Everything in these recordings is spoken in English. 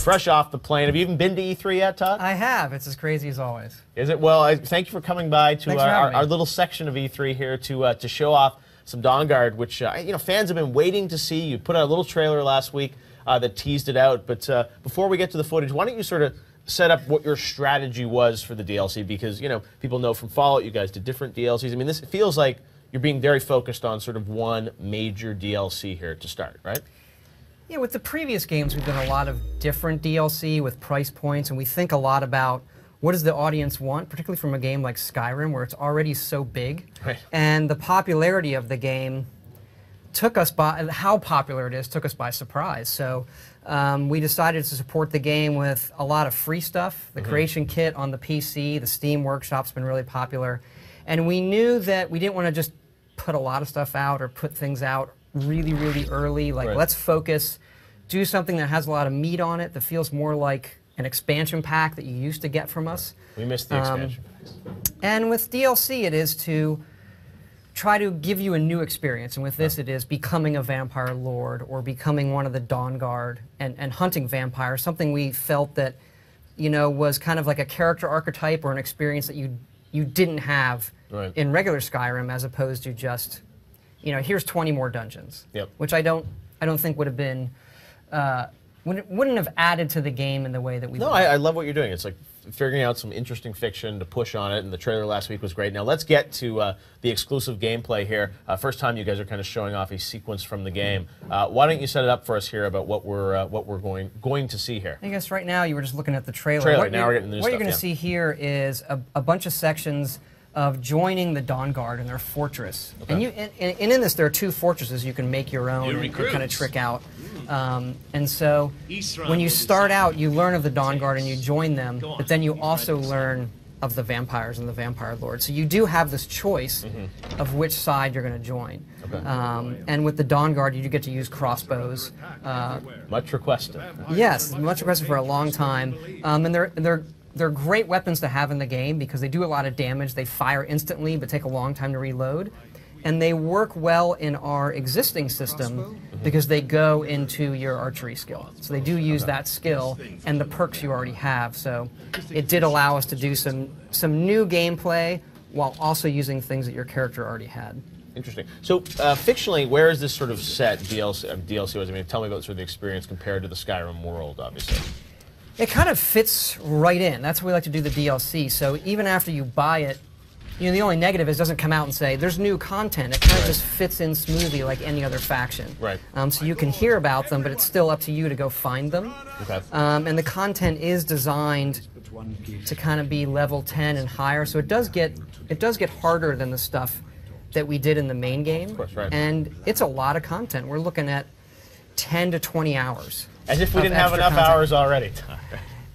fresh off the plane. Have you even been to E3 yet, Todd? I have. It's as crazy as always. Is it? Well, thank you for coming by to our little section of E3 here to show off some Dawnguard, which fans have been waiting to see. You put out a little trailer last week that teased it out. But before we get to the footage, why don't you sort of set up what your strategy was for the DLC? Because people know from Fallout you guys did different DLCs. I mean, this feels like you're being very focused on sort of one major DLC here to start, right? Yeah, with the previous games, we've done a lot of different DLC with price points, and we think a lot about what does the audience want, particularly from a game like Skyrim, where it's already so big. Right. And the popularity of the game took us by, how popular it is, took us by surprise. So we decided to support the game with a lot of free stuff. The creation kit on the PC, the Steam Workshop's been really popular. And we knew that we didn't want to just put a lot of stuff out or put things out really, really early. Like, let's focus, do something that has a lot of meat on it, that feels more like an expansion pack that you used to get from us. We missed the expansion packs. And with DLC, it is to try to give you a new experience. And with this, it is becoming a vampire lord or becoming one of the Dawnguard and hunting vampires, something we felt that was kind of like a character archetype or an experience that you didn't have in regular Skyrim, as opposed to just, here's 20 more dungeons, which I don't think would have been, wouldn't have added to the game in the way that we. No, I love what you're doing. It's like figuring out some interesting fiction to push on it, and the trailer last week was great. Now let's get to the exclusive gameplay here. First time you guys are kind of showing off a sequence from the game. Why don't you set it up for us here about what we're going to see here? I guess right now you were just looking at the trailer. Now we're getting the new What stuff, you're going to see here is a bunch of sections of joining the Dawnguard in their fortress. And in this, there are two fortresses you can make your own and kind of trick out. And so when you start out, you learn of the Dawnguard and you join them, but then you also learn of the vampires and the vampire lords. So you do have this choice of which side you're going to join. And with the Dawnguard, you do get to use crossbows. Much requested. Yes, much requested for a long time. And they're great weapons to have in the game because they do a lot of damage. They fire instantly but take a long time to reload. And they work well in our existing system because they go into your archery skill. So they do use that skill and the perks you already have. So it did allow us to do some new gameplay while also using things that your character already had. Interesting. So fictionally, where is this sort of set DLC? I mean, tell me about sort of the experience compared to the Skyrim world, obviously. It kind of fits right in. That's why we like to do the DLC. So even after you buy it, the only negative is it doesn't come out and say, there's new content. It kind of just fits in smoothly like any other faction. So you can hear about them, but it's still up to you to go find them. And the content is designed to kind of be level 10 and higher. So it does get harder than the stuff that we did in the main game. And it's a lot of content. We're looking at 10 to 20 hours. As if we didn't have enough hours already.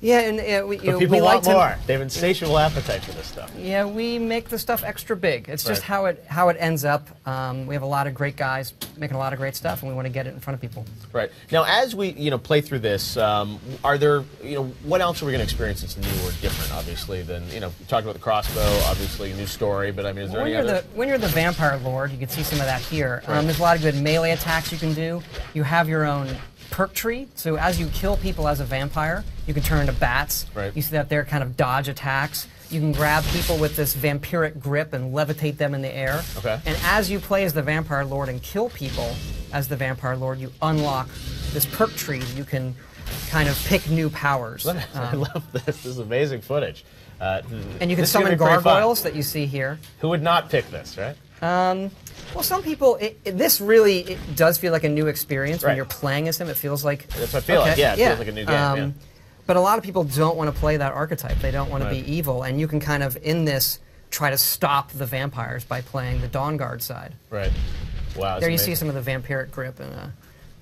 Yeah, and people want more. They have insatiable appetite for this stuff. Yeah, we make the stuff extra big. It's just how it ends up. We have a lot of great guys making a lot of great stuff, and we want to get it in front of people. Right. Now, as we play through this, are there what else are we going to experience that's new or different? Obviously, than we talked about the crossbow. Obviously, a new story. But I mean, is there any other? When you're the vampire lord, you can see some of that here. There's a lot of good melee attacks you can do. You have your own perk tree, so as you kill people as a vampire, you can turn into bats. You see that they're kind of dodge attacks. You can grab people with this vampiric grip and levitate them in the air. And as you play as the vampire lord and kill people as the vampire lord, you unlock this perk tree. You can kind of pick new powers. I love this. This is amazing footage. And you can summon gargoyles that you see here. Who would not pick this, right? Well, some people, this really does feel like a new experience when you're playing as him. It feels like... That's what I feel like, it feels like a new game, But a lot of people don't want to play that archetype. They don't want to be evil, and you can kind of, in this, try to stop the vampires by playing the Dawnguard side. Wow, there you see some of the vampiric grip and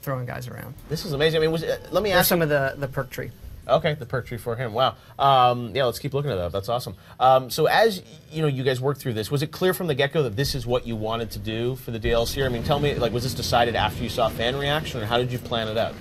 throwing guys around. This is amazing. I mean, let me ask some of the perk tree. Okay, the perk tree for him. Wow. Yeah, let's keep looking at that. That's awesome. So as you guys worked through this, was it clear from the get-go that this is what you wanted to do for the DLC? I mean, tell me, was this decided after you saw fan reaction, or how did you plan it out?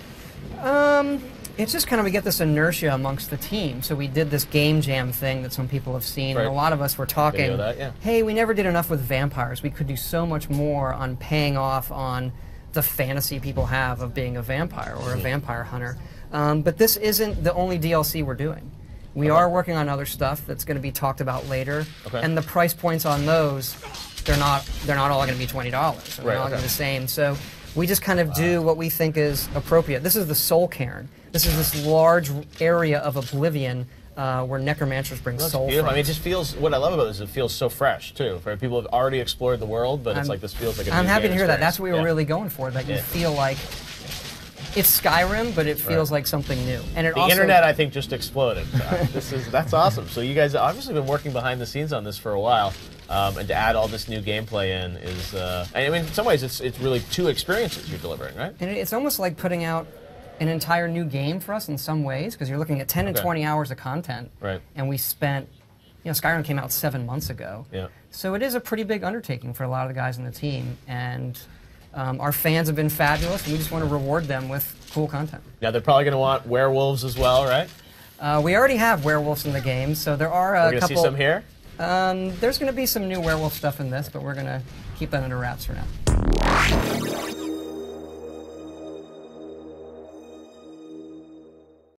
It's just kind of we get this inertia amongst the team. So we did this game jam thing that some people have seen, and a lot of us were talking, hey, we never did enough with vampires. We could do so much more on paying off on the fantasy people have of being a vampire or a vampire hunter. But this isn't the only DLC we're doing. We are working on other stuff that's going to be talked about later, and the price points on those, they're not all going to be $20. They're all going to be the same. So we just kind of do what we think is appropriate. This is the Soul Cairn. This is this large area of Oblivion where necromancers bring soul from. I mean, it just feels, what I love about it is it feels so fresh, too. For people who have already explored the world, but it's like this feels like a I'm happy to hear that. experience. That's what we were really going for, that you feel like it's Skyrim, but it feels like something new. And the internet, I think, just exploded. That's awesome. So you guys have obviously been working behind the scenes on this for a while, and to add all this new gameplay in is, I mean, in some ways, it's really two experiences you're delivering, right? And it's almost like putting out an entire new game for us in some ways, because you're looking at 10 and 20 hours of content, and we spent, Skyrim came out 7 months ago. So it is a pretty big undertaking for a lot of the guys in the team, and our fans have been fabulous, and we just want to reward them with cool content. Now, they're probably going to want werewolves as well, right? We already have werewolves in the game, so there are a couple... We're going to see some here? There's going to be some new werewolf stuff in this, but we're going to keep that under wraps for now.